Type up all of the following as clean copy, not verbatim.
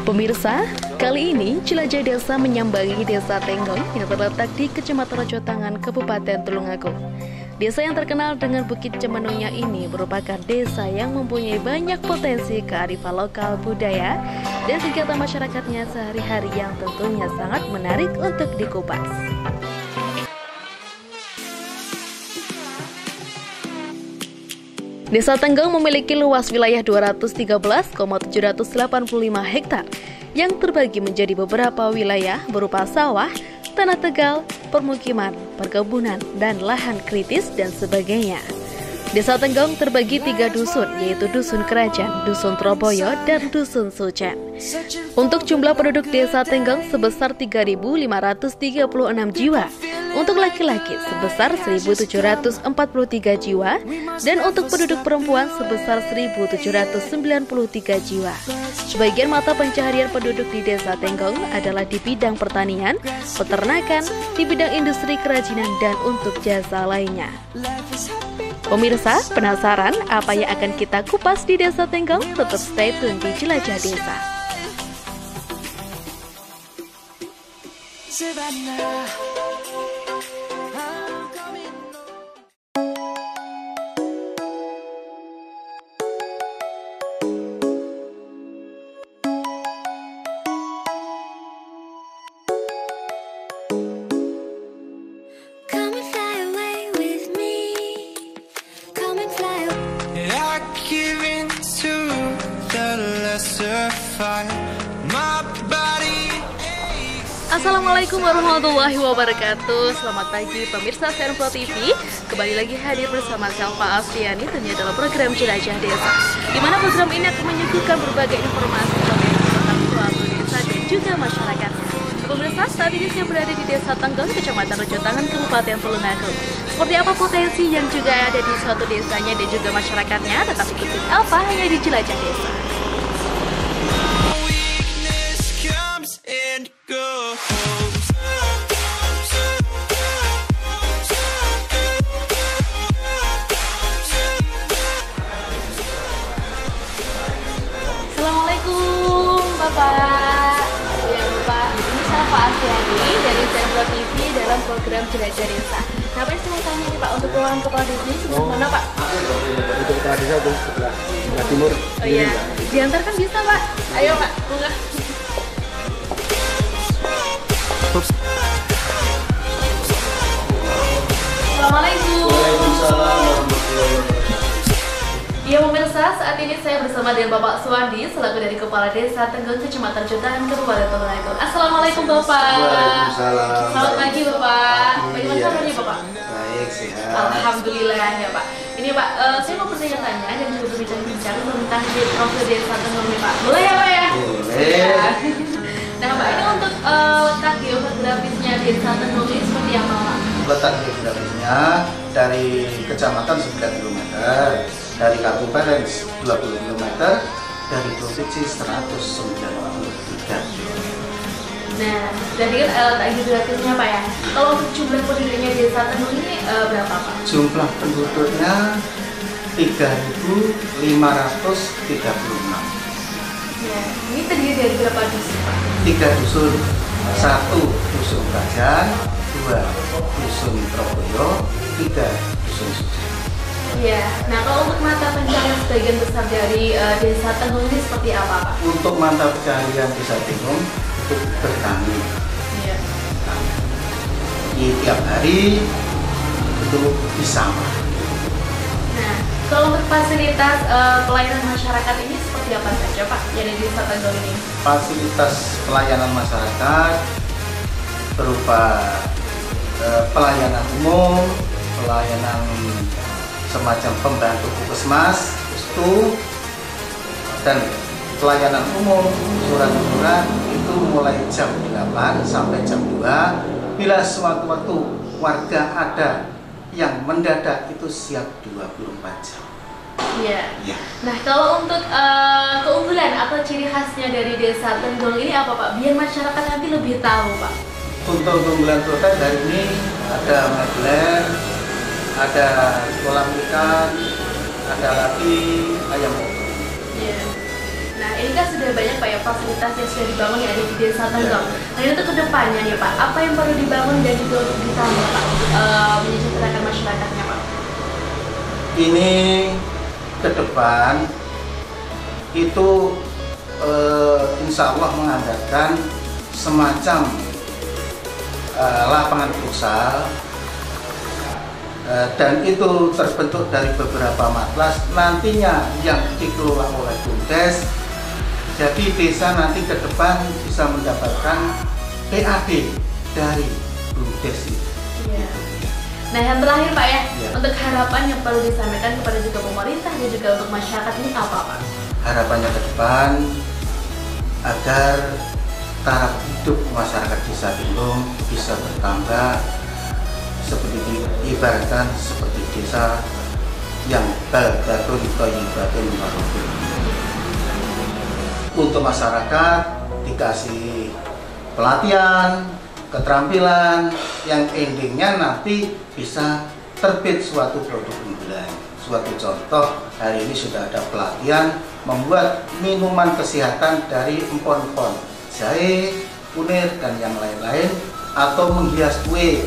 Pemirsa, kali ini jelajah desa menyambangi Desa Tenggong yang terletak di Kecamatan Rojotangan, Kabupaten Tulungagung. Desa yang terkenal dengan Bukit Cemenungnya ini merupakan desa yang mempunyai banyak potensi kearifan lokal budaya dan kegiatan masyarakatnya sehari-hari yang tentunya sangat menarik untuk dikupas. Desa Tenggong memiliki luas wilayah 213,785 hektar yang terbagi menjadi beberapa wilayah berupa sawah, tanah tegal, permukiman, perkebunan, dan lahan kritis dan sebagainya. Desa Tenggong terbagi 3 dusun, yaitu Dusun Kerajaan, Dusun Troboyo, dan Dusun Sucen. Untuk jumlah penduduk Desa Tenggong sebesar 3.536 jiwa, untuk laki-laki sebesar 1.743 jiwa, dan untuk penduduk perempuan sebesar 1.793 jiwa. Sebagian mata pencaharian penduduk di Desa Tenggong adalah di bidang pertanian, peternakan, di bidang industri kerajinan, dan untuk jasa lainnya. Pemirsa, penasaran apa yang akan kita kupas di Desa Tenggong? Tetap stay tune di Jelajah Desa. Assalamualaikum warahmatullahi wabarakatuh. Selamat pagi pemirsa Pro TV. Kembali lagi hadir bersama Selva Afiani tentunya dalam program Jelajah Desa, di mana program ini akan menyuguhkan berbagai informasi tentang suatu desa dan juga masyarakat. Pemirsa, saat ini saya berada di Desa Tenggong, Kecamatan Rojotangan, Kabupaten Tulungagung. Seperti apa potensi yang juga ada di suatu desanya dan juga masyarakatnya, tetapi ikuti apa hanya di Jelajah Desa. Assalamualaikum Bapak. Ya Bapak, ini Selva Afiani dari Pro TV dalam program Jelajah Desa. Nah, Pak, saya mau tanya nih Pak, untuk ruangan kepala desa ini sebelah mana Pak? Untuk kepala desa itu sebelah timur. Oh iya, diantarkan bisa Pak. Ayo Pak, enggak. Assalamualaikum. Ya pemirsa, saat ini saya bersama dengan Bapak Suwandi selaku dari Kepala Desa Tenggong, Kecamatan Rojotangan, Kabupaten Tulungagung. Assalamualaikum Bapak. Waalaikumsalam. Selamat pagi Bapak. Bagaimana kabarnya Bapak? Baik, sehat. Alhamdulillah ya Pak. Ini Pak, saya mau bertanya-tanya dan juga berbincang-bincang tentang profil Desa Tenggong nih Pak. Boleh ya Pak ya? Boleh. Ya. Nah Pak, ini untuk letak geografisnya Desa Tenggong ini seperti apa Pak? Letak geografisnya dari kecamatan 9 km, dari kabupaten 20 km, dari provinsi 193 km. Nah, jadi kan letak geografisnya Pak ya. Kalau untuk jumlah penduduknya Desa Tenggong ini berapa Pak? Jumlah penduduknya 3.536. Ya, ini terdiri dari berapa dusun Pak? 3 dusun, 1 dusun Kerajaan, 2 dusun Troboyo, 3 dusun Sucen. Iya. Nah, kalau untuk mata pencaharian sebagian besar dari Desa Tenggong ini seperti apa Pak? Untuk mata pencaharian Desa Tenggong itu bertani. Iya. Di tiap hari itu di sawah. Nah, kalau untuk fasilitas pelayanan masyarakat ini seperti apa saja Pak yang di Desa Tenggong ini? Fasilitas pelayanan masyarakat berupa pelayanan umum, pelayanan semacam pembantu puskesmas, pustu, dan pelayanan umum, surat-surat itu mulai jam 8 sampai jam 2. Bila sewaktu-waktu warga ada yang mendadak itu siap 24 jam. Iya. Ya. Nah, kalau untuk keunggulan atau ciri khasnya dari Desa Tenggong ini apa Pak? Biar masyarakat nanti lebih tahu Pak. Untuk keunggulan kota hari ini ada magler, ada kolam ikan, ada lagi ayam potong. Iya. Nah, Nah, ini kan sudah banyak Pak ya fasilitas yang sudah dibangun ya di Desa Tenggong. Nah, ini untuk kedepannya nih Pak, apa yang perlu dibangun dan juga untuk ditambah Pak untuk menyejahterakan masyarakatnya Pak? Ini ke depan itu insya Allah mengadakan semacam lapangan futsal, dan itu terbentuk dari beberapa matlas nantinya yang dikelola oleh BUMDes. Jadi desa nanti ke depan bisa mendapatkan PAD dari BUMDes itu. Iya. Nah, yang terakhir Pak ya, Ya. untuk harapan yang perlu disampaikan kepada juga pemerintah dan juga untuk masyarakat ini apa Pak? Harapannya ke depan agar taraf hidup masyarakat Desa Tenggong bisa bertambah, seperti diibaratkan seperti desa yang baldatun thayyibatun warahmatun. Untuk masyarakat dikasih pelatihan, keterampilan yang endingnya nanti bisa terbit suatu produk unggulan. Suatu contoh, hari ini sudah ada pelatihan membuat minuman kesehatan dari empon-empon jahe, kunir, dan yang lain-lain, atau menghias kue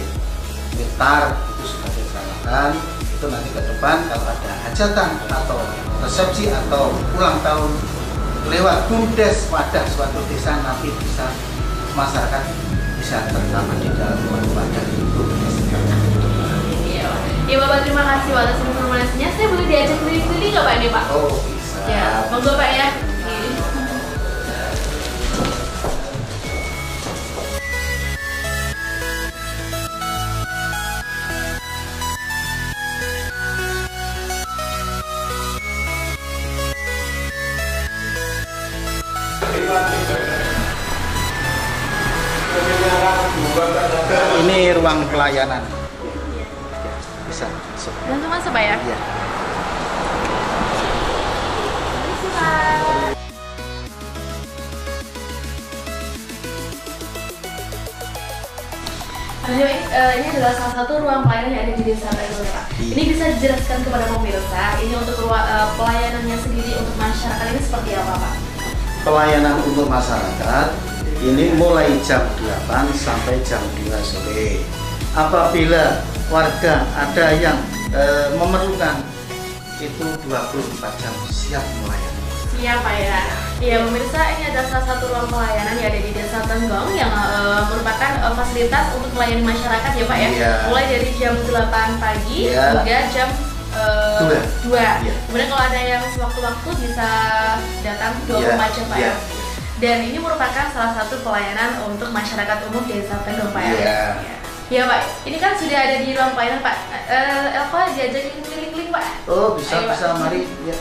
nektar, itu sudah direncanakan. Itu nanti ke depan kalau ada hajatan atau resepsi atau ulang tahun lewat BUMDes wadah suatu desa, nanti bisa masyarakat bisa terutama di dalam wadah BUMDes. Ya Bapak, terima kasih atas informasinya. Saya boleh diajak keliling-keliling nggak Pak ini Pak? Oh bisa. Ya, monggo Pak ya. Ini ruang pelayanan. Bisa masuk. Langsung masuk Pak ya. Iya. Ini adalah salah satu ruang pelayanan yang ada di Desa Tenggong ya Pak. Iya. Ini bisa dijelaskan kepada pemirsa, ini untuk pelayanannya sendiri untuk masyarakat ini seperti apa Pak? Pelayanan untuk masyarakat ini mulai jam 8 sampai jam 2 sore. Apabila warga ada yang memerlukan, itu 24 jam siap melayani. Siap Pak ya. Iya pemirsa, ini adalah salah satu ruang pelayanan yang ada di Desa Tenggong yang merupakan fasilitas untuk melayani masyarakat ya Pak ya. Iya. Mulai dari jam 8 pagi Iya. hingga jam 2. Iya. Kemudian kalau ada yang sewaktu-waktu bisa datang 24 jam Pak ya. Iya. Dan ini merupakan salah satu pelayanan untuk masyarakat umum Desa Tenggong Pak ya. Iya. Ya Pak, ini kan sudah ada di ruang pelayanan Pak. Elva diajak keliling-keliling Pak. Oh bisa. Ayo, Pak. Bisa mari. Ya.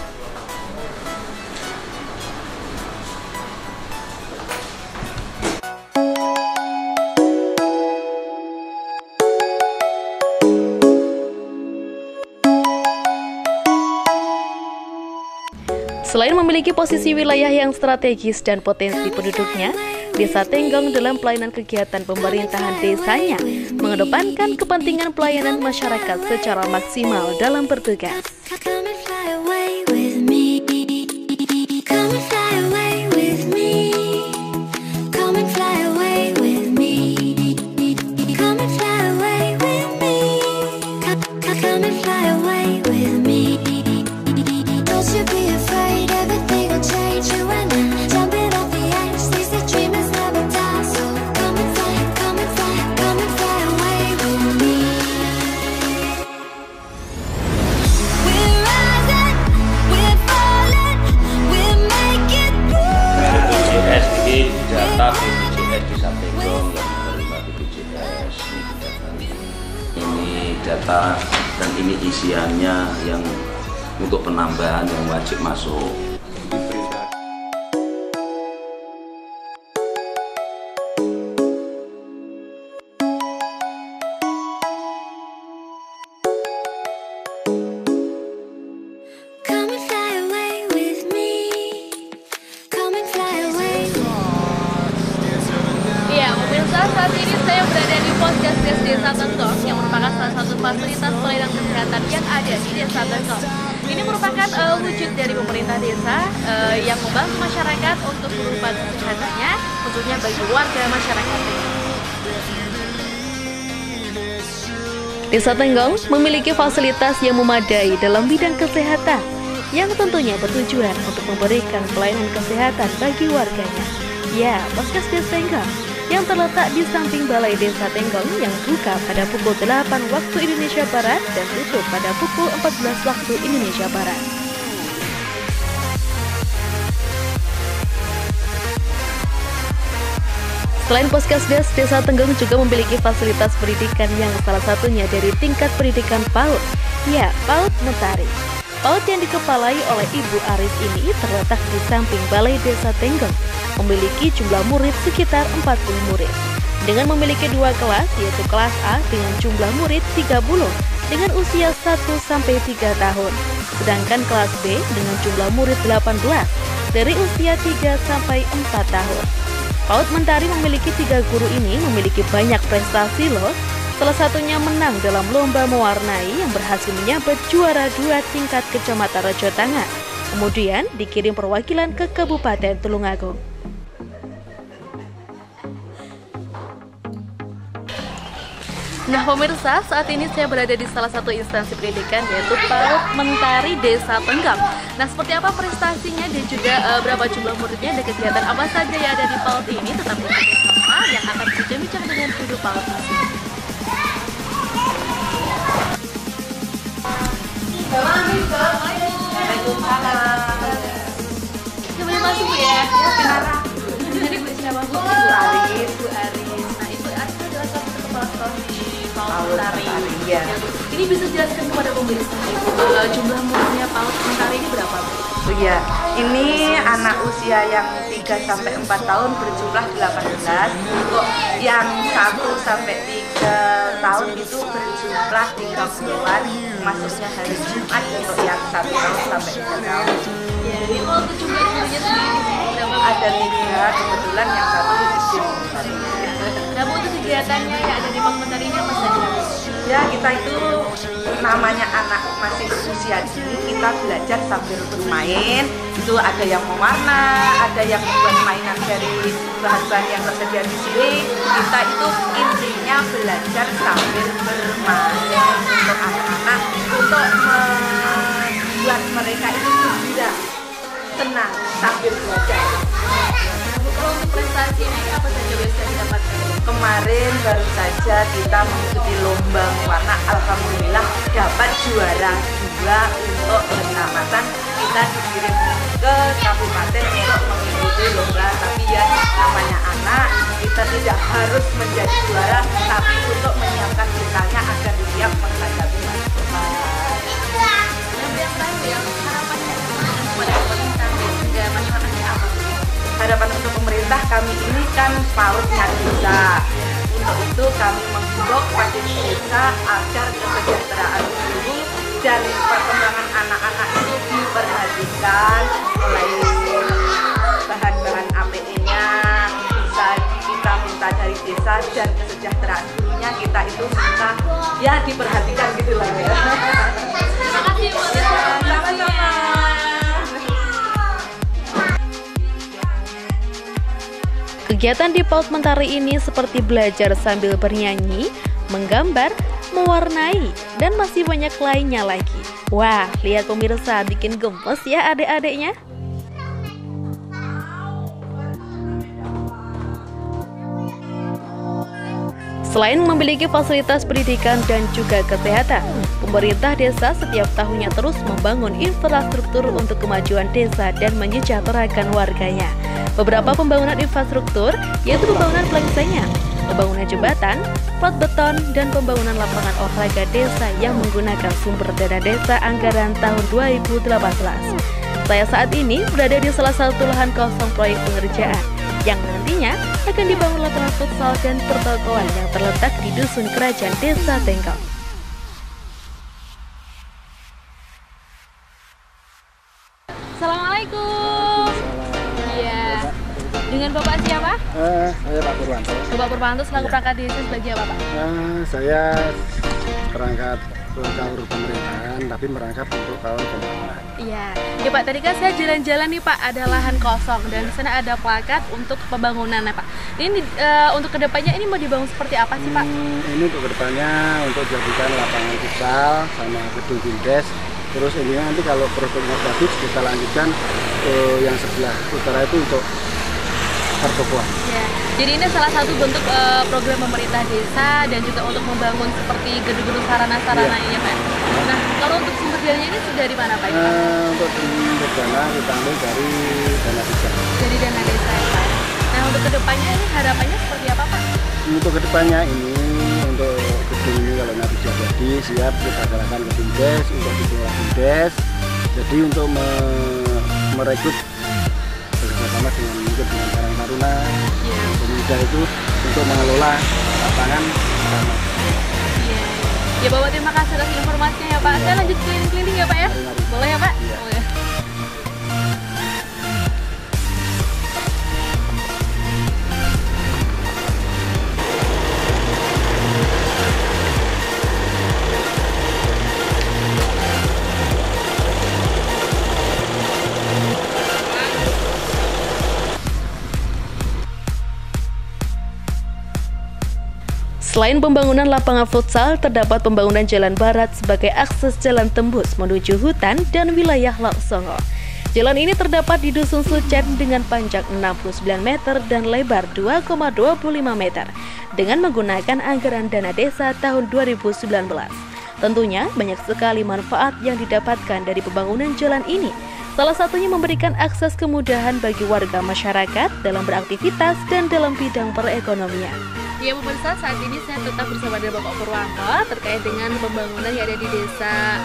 Selain memiliki posisi wilayah yang strategis dan potensi penduduknya, Desa Tenggong dalam pelayanan kegiatan pemerintahan desanya mengedepankan kepentingan pelayanan masyarakat secara maksimal dalam bertugas. Data BPJS Desa Tenggong yang menerima BPJS ini data dan ini isiannya yang untuk penambahan yang wajib masuk. Saat ini saya berada di Poskesdes Desa Tenggong yang merupakan salah satu fasilitas pelayanan kesehatan yang ada di Desa Tenggong. Ini merupakan merupakan wujud dari pemerintah desa yang membantu masyarakat untuk berupa kesehatannya, khususnya bagi warga masyarakat. Desa Tenggong memiliki fasilitas yang memadai dalam bidang kesehatan, yang tentunya bertujuan untuk memberikan pelayanan kesehatan bagi warganya. Ya, Puskesdes Tenggong yang terletak di samping Balai Desa Tenggong yang buka pada pukul 8 waktu Indonesia Barat dan tutup pada pukul 14 waktu Indonesia Barat. Selain Puskesdes, Desa Tenggong juga memiliki fasilitas pendidikan yang salah satunya dari tingkat pendidikan PAUD, ya PAUD Mentari. PAUD yang dikepalai oleh Ibu Aris ini terletak di samping Balai Desa Tenggong, memiliki jumlah murid sekitar 40 murid. Dengan memiliki 2 kelas, yaitu kelas A dengan jumlah murid 30 dengan usia 1-3 tahun, sedangkan kelas B dengan jumlah murid 18 dari usia 3-4 tahun. PAUD Mentari memiliki 3 guru ini memiliki banyak prestasi loh. Salah satunya menang dalam lomba mewarnai yang berhasil menyabet juara 2 tingkat Kecamatan Rejo Tangah. Kemudian dikirim perwakilan ke Kabupaten Tulungagung. Nah pemirsa, saat ini saya berada di salah satu instansi pendidikan yaitu PAUD Mentari Desa Tenggong. Nah seperti apa prestasinya dan juga berapa jumlah muridnya dan kegiatan apa saja yang ada di PAUD ini, tetap bersama yang akan berbincang dengan guru PAUD ini. Boleh masuk ya? Jadi Bu siapa Bu? Bu Aris. Bu Aris. Nah Ibu Aris adalah salah satu kepala sekolah di PAUD Mentari. Ya. Ini bisa jelaskan kepada pemirsa jumlah muridnya PAUD Mentari ini berapa Bu? Oh iya, ini anak usia yang 3-4 tahun berjumlah 18. Untuk yang 1-3 tahun itu berjumlah 30-an. Masuknya hari Jumat untuk yang 1 tahun sampai 3 tahun. Ya, ini kalau jumlah gurunya sendiri berapa? Ada 3, kebetulan yang 1 di sini. Nah Bu, untuk kegiatannya yang ada di PAUD Mentari ini apa saja? Ya, kita itu namanya anak masih usia dini, kita belajar sambil bermain. Itu ada yang mewarna, ada yang membuat mainan dari bahan-bahan yang tersedia di sini. Kita itu intinya belajar sambil bermain untuk anak-anak, untuk membuat mereka itu gembira, senang sambil belajar. Kalau untuk prestasi ini apa saja biasa didapatkan? Kemarin baru saja kita mengikuti lomba warna, alhamdulillah dapat juara 2 untuk kecamatan. Kita dikirim ke kabupaten untuk mengikuti lomba, tapi ya namanya anak, kita tidak harus menjadi juara, tapi untuk menyiapkan kitanya agar siap menghadapi masa depan. Yang terakhir yang harapannya kepada pemerintah dan juga masyarakatnya apa? Harapan untuk pemerintah, kami ini kan PAUD-nya desa. Untuk itu kami menghimbau kepada desa agar kesejahteraan guru dan perkembangan anak-anak itu diperhatikan, mulai bahan-bahan APE-nya bisa kita minta dari desa, dan kesejahteraan gurunya kita itu minta ya diperhatikan gitu lah ya. Terima kasih Bu. Sama-sama. Kegiatan di PAUD Mentari ini seperti belajar sambil bernyanyi, menggambar, mewarnai, dan masih banyak lainnya lagi. Wah, lihat pemirsa, bikin gemes ya adik-adiknya. Selain memiliki fasilitas pendidikan dan juga kesehatan, pemerintah desa setiap tahunnya terus membangun infrastruktur untuk kemajuan desa dan menyejahterakan warganya. Beberapa pembangunan infrastruktur yaitu pembangunan pelengsengan, pembangunan jembatan, plat beton, dan pembangunan lapangan olahraga desa yang menggunakan sumber dana desa anggaran tahun 2018. Saya saat ini berada di salah satu lahan kosong proyek pengerjaan yang nantinya akan dibangun lapangan futsal dan pertokoan yang terletak di Dusun Kerajaan Desa Tenggong. Assalamualaikum. Iya. Dengan Bapak siapa? Saya Pak Purwanto. Bapak Purwanto selaku perangkat desa sebagai apa Pak? Saya perangkat kaur pemerintahan, tapi merangkap untuk kaur pembangunan. Iya, ya Pak, tadi kan saya jalan-jalan nih Pak, ada lahan kosong dan di sana ada plakat untuk pembangunan ya Pak. Ini untuk kedepannya ini mau dibangun seperti apa sih Pak? Ini untuk kedepannya untuk jadikan lapangan futsal sama gedung bindes. Terus ini nanti kalau prospeknya bagus kita lanjutkan ke yang sebelah utara itu untuk pertokoan. Ya, jadi ini salah satu bentuk program pemerintah desa dan juga untuk membangun seperti gedung-gedung sarana-sarana ini ya Pak. Nah, kalau untuk sumber dananya ini sudah di mana Pak? Untuk sumber dana kita ambil dari dana desa. Dari dana desa ya Pak. Nah, untuk kedepannya ini harapannya seperti apa Pak? Untuk kedepannya ini untuk gedung ini kalau nanti sudah jadi siap kita serahkan ke bindes untuk dikelola bindes. Jadi untuk merekrut bersama dengan mungkin dengan Karang Taruna, pemuda itu untuk mengelola lapangan bersama. Ya Bapak, terima kasih atas informasinya ya Pak. Saya lanjut keliling-keliling ya Pak ya. Boleh ya Pak? Iya. Boleh. Selain pembangunan lapangan futsal, terdapat pembangunan jalan barat sebagai akses jalan tembus menuju hutan dan wilayah Lok Songo. Jalan ini terdapat di Dusun Sucen dengan panjang 69 meter dan lebar 2,25 meter dengan menggunakan anggaran dana desa tahun 2019. Tentunya banyak sekali manfaat yang didapatkan dari pembangunan jalan ini. Salah satunya memberikan akses kemudahan bagi warga masyarakat dalam beraktivitas dan dalam bidang perekonomian. Ya pemirsa, saat ini saya tetap bersama dengan Bapak Purwanto terkait dengan pembangunan yang ada di desa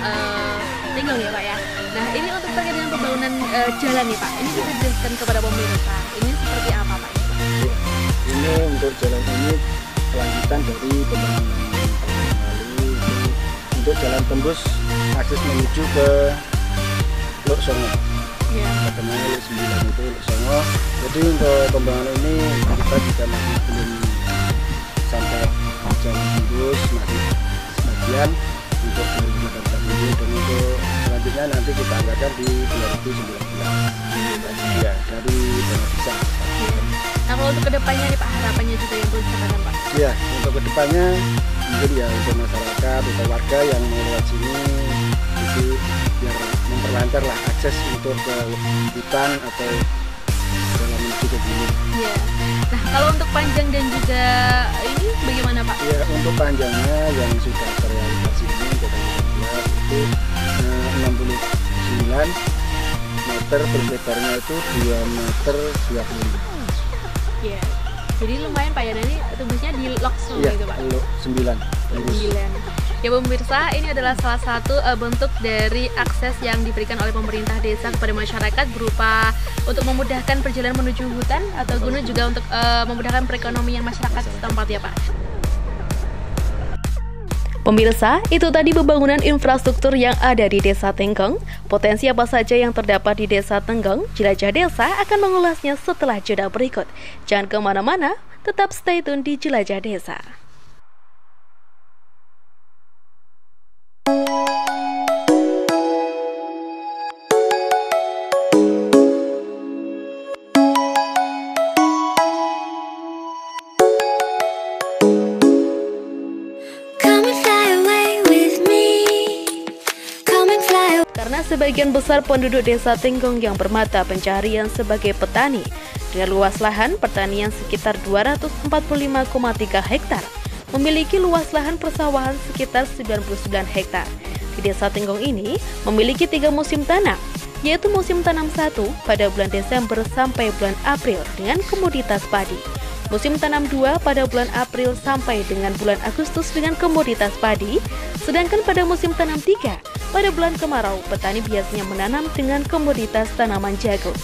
Tenggong ya Pak ya. Nah ini untuk terkait dengan pembangunan jalan nih Pak, ini kita jelaskan kepada pemirsa, ini seperti apa Pak? Ini untuk jalan ini kelanjutan dari pembangunan tahun lalu untuk jalan tembus akses menuju ke Lok Songo. Ya. Pertemuan Lok 9 itu Lok Songo. Jadi untuk pembangunan ini kita juga masih belum sampai jalan tembus, masih sebagian untuk 2018 ini dan untuk selanjutnya nanti kita anggarkan di 2019 ya dari dana desa. Nah kalau untuk kedepannya nih Pak, harapannya juga yang perlu disampaikan Pak? Ya untuk kedepannya mungkin ya untuk masyarakat atau warga yang mau lewat sini itu biar memperlancar lah akses untuk ke hutan atau dalam menuju ke gunung. Iya. Nah kalau untuk panjang dan juga ini bagaimana Pak? Ya untuk panjangnya yang sudah terrealisasi ini kita lihat itu 69 meter, terus lebarnya itu 2 meter 25. Iya. Jadi lumayan Pak ya, dan ini tembusnya di Lok Songo Ya, gitu Pak? Lok 9. Ya pemirsa, ini adalah salah satu bentuk dari akses yang diberikan oleh pemerintah desa kepada masyarakat berupa untuk memudahkan perjalanan menuju hutan atau gunung, juga untuk memudahkan perekonomian masyarakat setempat ya Pak. Pemirsa, itu tadi pembangunan infrastruktur yang ada di Desa Tenggong. Potensi apa saja yang terdapat di Desa Tenggong? Jelajah Desa akan mengulasnya setelah jeda berikut. Jangan kemana-mana, tetap stay tune di Jelajah Desa. Karena sebagian besar penduduk Desa Tenggong yang bermata pencaharian sebagai petani, dengan luas lahan pertanian sekitar 245,3 hektar, memiliki luas lahan persawahan sekitar 99 hektar. Di Desa Tenggong ini memiliki 3 musim tanam, yaitu musim tanam 1 pada bulan Desember sampai bulan April dengan komoditas padi. Musim tanam 2 pada bulan April sampai dengan bulan Agustus dengan komoditas padi, sedangkan pada musim tanam 3 pada bulan kemarau, petani biasanya menanam dengan komoditas tanaman jagung.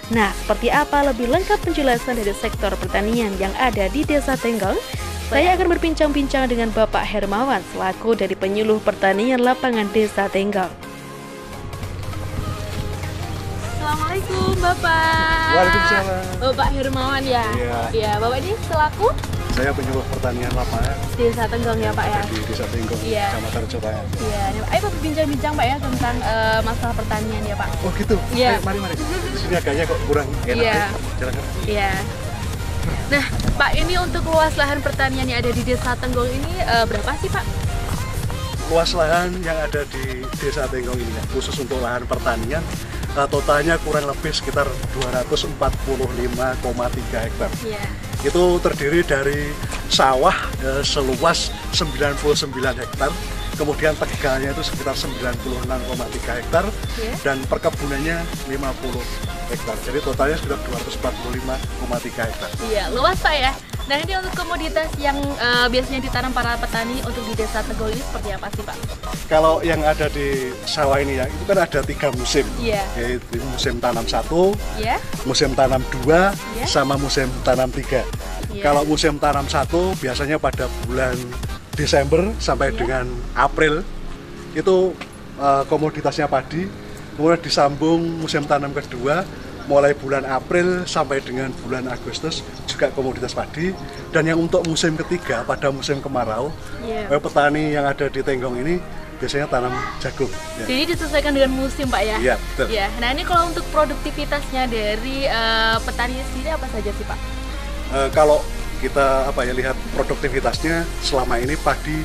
Nah, seperti apa lebih lengkap penjelasan dari sektor pertanian yang ada di Desa Tenggong? Saya akan berbincang-bincang dengan Bapak Hermawan selaku dari penyuluh pertanian lapangan Desa Tenggong. Assalamualaikum Bapak. Waalaikumsalam. Bapak Hermawan ya? Iya. Ya, Bapak ini selaku Saya penyuluh pertanian lapangan Desa Tenggong ya Pak ya? di Desa Tenggong, Iya. Kecamatan Rejopayan. Iya, ayo berbincang-bincang Pak ya tentang masalah pertanian ya Pak. Oh gitu? Iya. Mari. Di sini agaknya kok kurang enak. Iya. Silakan. Iya. Nah, Pak, ini untuk luas lahan pertanian yang ada di Desa Tenggong ini berapa sih Pak? Luas lahan yang ada di Desa Tenggong ini ya, khusus untuk lahan pertanian, totalnya kurang lebih sekitar 245,3 hektar. Iya. Itu terdiri dari sawah seluas 99 hektar, kemudian tegalnya itu sekitar 96,3 hektar, Iya. dan perkebunannya 50 hektar. Jadi totalnya sekitar 245,3 hektar. Iya, luas Pak ya. Nah, ini untuk komoditas yang biasanya ditanam para petani untuk di Desa Tenggong ini seperti apa sih Pak? Kalau yang ada di sawah ini ya, itu kan ada 3 musim, Iya. yaitu musim tanam 1, Iya. musim tanam 2, Iya. sama musim tanam 3. Iya. Kalau musim tanam 1 biasanya pada bulan Desember sampai Iya. dengan April, itu komoditasnya padi. Kemudian disambung musim tanam kedua mulai bulan April sampai dengan bulan Agustus juga komoditas padi. Dan yang untuk musim ketiga pada musim kemarau, Iya. petani yang ada di Tenggong ini biasanya tanam jagung ya. Jadi disesuaikan dengan musim Pak ya? Iya, betul. Iya. Nah, ini kalau untuk produktivitasnya dari petani sendiri apa saja sih Pak? Kalau kita lihat produktivitasnya selama ini padi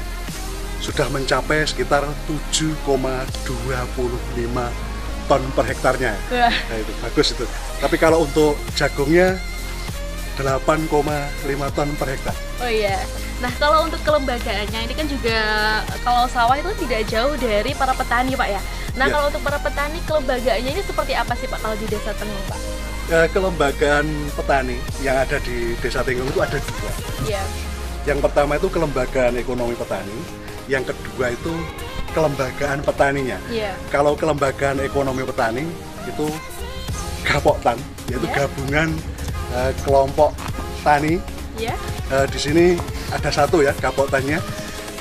sudah mencapai sekitar 7,25 ton per hektarnya. Wah. Nah, itu bagus itu. Tapi kalau untuk jagungnya 8,5 ton per hektar. Oh iya. Nah, kalau untuk kelembagaannya ini kan juga kalau sawah itu tidak jauh dari para petani Pak ya. Nah, Ya. kalau untuk para petani kelembagaannya ini seperti apa sih Pak kalau di Desa Tenggong Pak? Kelembagaan petani yang ada di Desa Tenggong itu ada 2. Iya. Yang pertama itu kelembagaan ekonomi petani, yang kedua itu kelembagaan petaninya. Iya. Kalau kelembagaan ekonomi petani itu Gapoktan, yaitu Ya. gabungan kelompok tani. Iya. Di sini ada 1 ya Gapoktannya,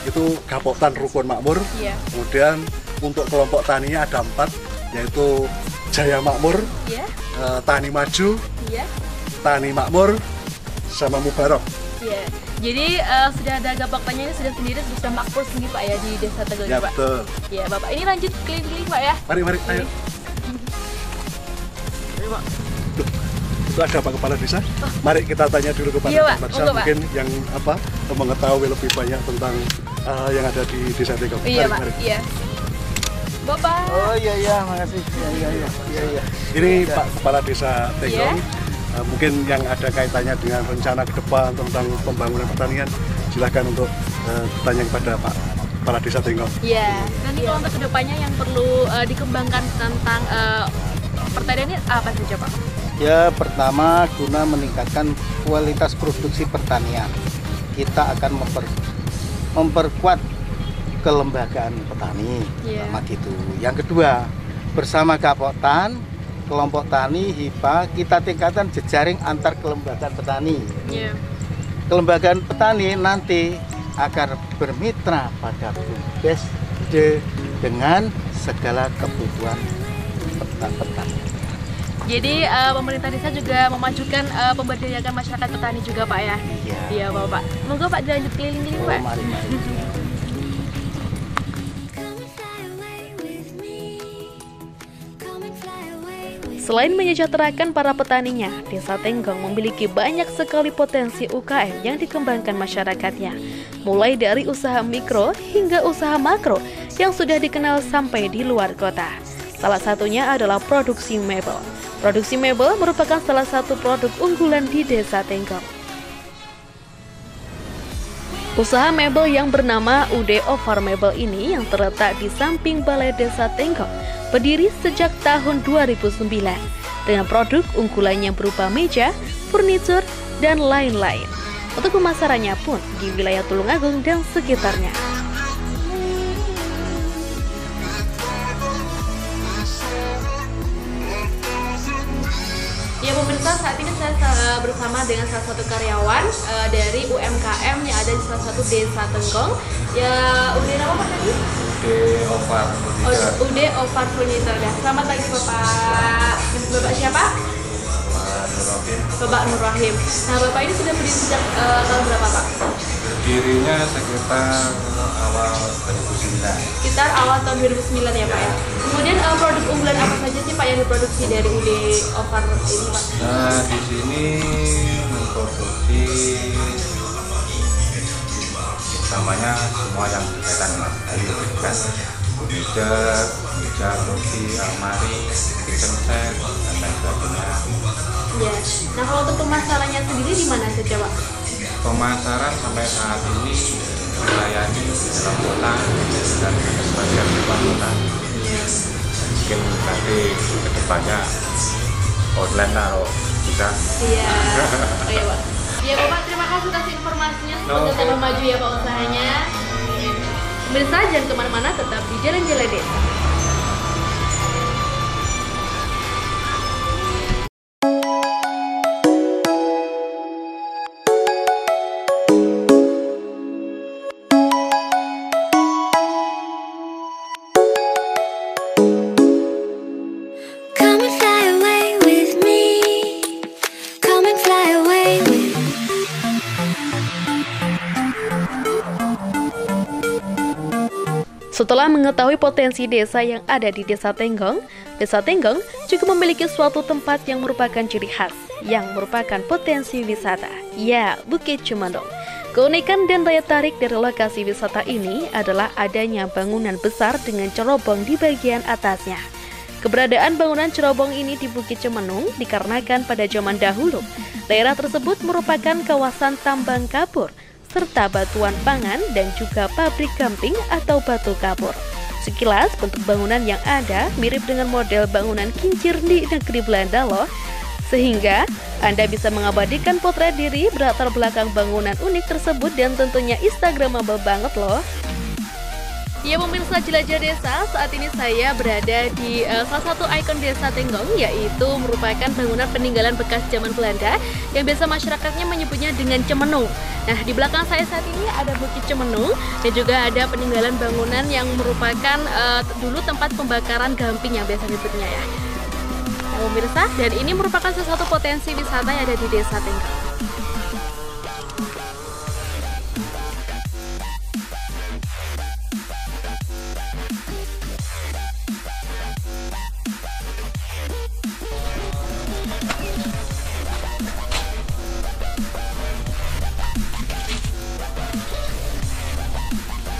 itu Gapoktan Rukun Makmur. Iya. Kemudian untuk kelompok taninya ada 4, yaitu Jaya Makmur, Iya. Tani Maju, Iya. Tani Makmur, sama Mubarok. Iya. Jadi sudah ada gapoktannya ini sudah sendiri sudah makmur sendiri Pak ya di Desa Tenggong Ya Pak. betul. Iya Bapak. Ini lanjut keliling-keliling Pak ya. Mari, ayo. Ayo Pak. Itu ada Pak Kepala Desa. Mari kita tanya dulu kepada Iya, Pak. Kepala Desa, Monggo, Pak. mungkin yang mengetahui lebih banyak tentang yang ada di Desa Tenggong. Iya Mari, Pak. mari. Iya. Bapak. Oh iya, makasih. Iya. Ini Pak Kepala Desa Tenggong. Iya. Mungkin yang ada kaitannya dengan rencana ke depan tentang pembangunan pertanian, silakan untuk bertanya kepada Pak Kepala Desa Tenggong. Iya. Nanti kalau untuk kedepannya yang perlu dikembangkan tentang pertanian ini apa saja Pak? Ya, pertama guna meningkatkan kualitas produksi pertanian, kita akan memperkuat kelembagaan petani, Iya. pertama gitu. Yang kedua, bersama Gapoktan, kelompok tani, HIPA, kita tingkatkan jejaring antar kelembagaan petani. Iya. Kelembagaan petani nanti akan bermitra pada BUMDes dengan segala kebutuhan petani. Jadi pemerintah desa juga memajukan pemberdayakan masyarakat petani juga Pak ya? Iya. Iya Bapak. Monggo Pak dilanjut keliling-keliling Pak. Mari. Selain menyejahterakan para petaninya, Desa Tenggong memiliki banyak sekali potensi UKM yang dikembangkan masyarakatnya. Mulai dari usaha mikro hingga usaha makro yang sudah dikenal sampai di luar kota. Salah satunya adalah produksi mebel. Produksi mebel merupakan salah satu produk unggulan di Desa Tenggong. Usaha mebel yang bernama UD Ovar Mebel ini yang terletak di samping Balai Desa Tenggong berdiri sejak tahun 2009 dengan produk unggulannya berupa meja, furnitur, dan lain-lain. Untuk pemasarannya pun di wilayah Tulungagung dan sekitarnya. Ya pemirsa, saat ini saya bersama dengan salah satu karyawan dari UMKM yang ada di salah satu Desa Tenggong. Ya, UD apa Pak tadi? UD Ovar Furniture. Selamat pagi Bapak. Bapak siapa? Bapak Nur Rahim. Nah, Bapak ini sudah berdiri sejak tahun berapa, Pak? Berdirinya sekitar awal 2009. Sekitar awal tahun 2009 ya, Pak ya. Kemudian produk unggulan apa saja sih Pak yang diproduksi dari UD Over ini, Pak? Nah, di sini memproduksi utamanya semua yang berkaitan dengan kayu, kan? meja, kursi, almari, kitchen set, dan lain sebagainya. Ya. Nah, kalau untuk pemasarannya sendiri di mana saja, Pak? Pemasaran sampai saat ini melayani di dalam kota dan sebagian di luar kota. Mungkin nanti kedepannya online lah kalau bisa. Iya. Oh iya, Pak. Ya, Bapak, terima kasih atas informasinya. Semoga tambah maju ya, Pak, usahanya. Pemirsa, jangan kemana-mana, tetap di Jalan-Jalan Desa. Setelah mengetahui potensi desa yang ada di Desa Tenggong juga memiliki suatu tempat yang merupakan ciri khas, yang merupakan potensi wisata, ya Bukit Cemandong. Keunikan dan daya tarik dari lokasi wisata ini adalah adanya bangunan besar dengan cerobong di bagian atasnya. Keberadaan bangunan cerobong ini di Bukit Cemandong dikarenakan pada zaman dahulu, daerah tersebut merupakan kawasan tambang kapur, serta batuan pangan dan juga pabrik gamping atau batu kapur. Sekilas bentuk bangunan yang ada mirip dengan model bangunan kincir di negeri Belanda loh. Sehingga Anda bisa mengabadikan potret diri berlatar belakang bangunan unik tersebut dan tentunya instagramable banget loh. Ya, pemirsa Jelajah Desa, saat ini saya berada di salah satu ikon Desa Tenggong, yaitu merupakan bangunan peninggalan bekas zaman Belanda yang biasa masyarakatnya menyebutnya dengan Cemenung. Nah, di belakang saya saat ini ada Bukit Cemenung dan juga ada peninggalan bangunan yang merupakan dulu tempat pembakaran gamping yang biasa disebutnya ya. Nah, pemirsa, dan ini merupakan salah satu potensi wisata yang ada di Desa Tenggong.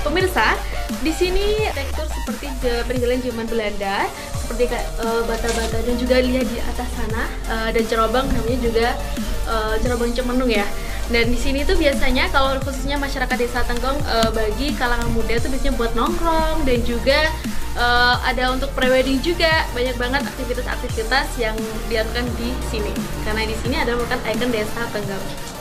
Pemirsa, di sini tekstur seperti peninggalan zaman Belanda, seperti bata-bata dan juga lihat di atas sana dan cerobong, namanya juga cerobong Cemenung ya. Dan di sini tuh biasanya kalau khususnya masyarakat Desa Tenggong bagi kalangan muda tuh biasanya buat nongkrong dan juga ada untuk prewedding juga. Banyak banget aktivitas-aktivitas yang dilakukan di sini. Karena di sini ada merupakan ikon Desa Tenggong.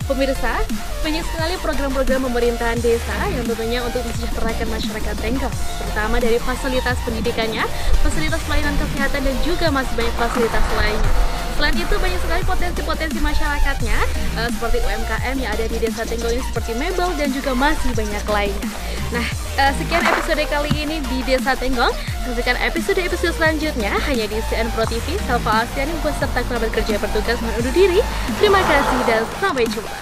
Pemirsa, banyak sekali program-program pemerintahan desa yang tentunya untuk mensejahterakan masyarakat Tenggong, terutama dari fasilitas pendidikannya, fasilitas pelayanan kesehatan, dan juga masih banyak fasilitas lainnya. Selain itu, banyak sekali potensi-potensi masyarakatnya, seperti UMKM yang ada di Desa Tenggong ini, seperti mebel dan juga masih banyak lainnya. Nah, sekian episode kali ini di Desa Tenggong. Saksikan episode-episode selanjutnya hanya di CN Pro TV. Salva Alsiani beserta kerabat kerja bertugas undur diri. Terima kasih dan sampai jumpa.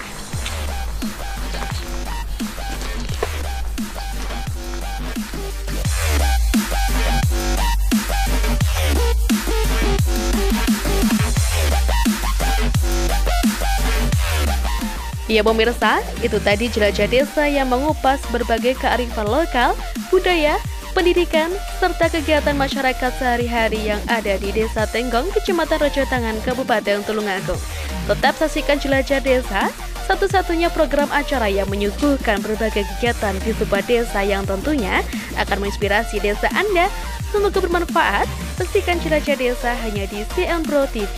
Ya pemirsa, itu tadi Jelajah Desa yang mengupas berbagai kearifan lokal, budaya, pendidikan, serta kegiatan masyarakat sehari-hari yang ada di Desa Tenggong, Kecamatan Rojotangan, Kabupaten Tulungagung. Tetap saksikan Jelajah Desa, satu-satunya program acara yang menyuguhkan berbagai kegiatan di sebuah desa yang tentunya akan menginspirasi desa Anda. Semoga bermanfaat. Saksikan Jelajah Desa hanya di CN Pro TV.